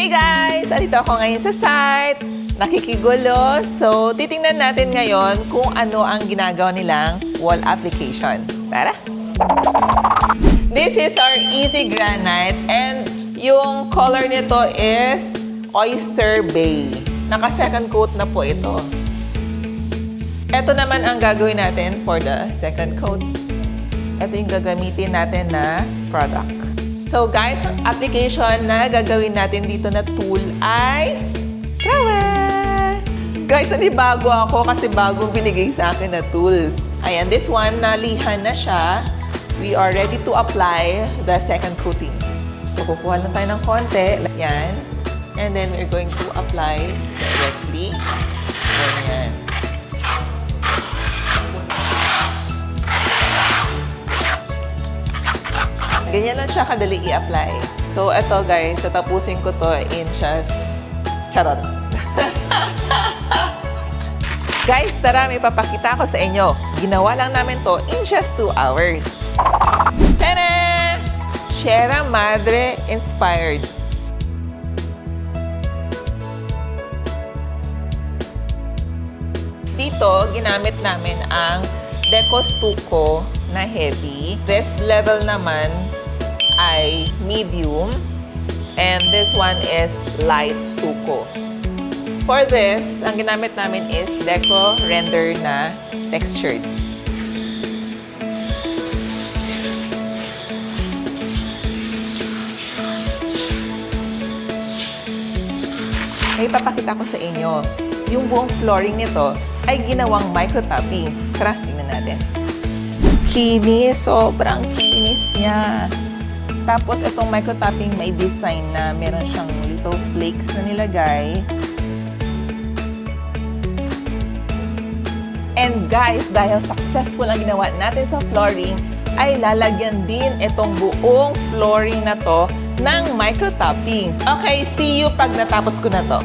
Hey guys! Andito ako ngayon sa site. Nakikigulo. So, titingnan natin ngayon kung ano ang ginagawa nilang wall application. Tara! This is our Easy Granite and yung color nito is Oyster Bay. Naka-second coat na po ito. Ito naman ang gagawin natin for the second coat. Ito yung gagamitin natin na product. So guys, ang application na gagawin natin dito na tool ay trowel! Guys, hindi bago ako kasi bagong binigay sa akin na tools. Ayan, this one, nalihan na siya. We are ready to apply the second coating. So kukuha lang tayo ng konti. Yan. And then we're going to apply directly. Ganyan. Ganyan lang siya kadali i-apply. So, ito guys, tatapusin ko to in just charot. Guys, tara, may papakita ko sa inyo. Ginawa lang namin to in just 2 hours. Tada! Sierra Madre inspired. Dito, ginamit namin ang Deco Stucco na heavy. This level naman ay medium. And this one is light stucco. For this, ang ginamit namin is Deco Render na textured. May papakita ko sa inyo. Yung buong flooring nito ay ginawang micro-topping. Tara, tingnan natin. Kinis, sobrang kinis niya. Tapos itong micro-topping may design na meron siyang little flakes na nilagay. And guys, dahil successful ang ginawa natin sa flooring, ay lalagyan din itong buong flooring na to ng micro-topping. Okay, see you pag natapos ko na to.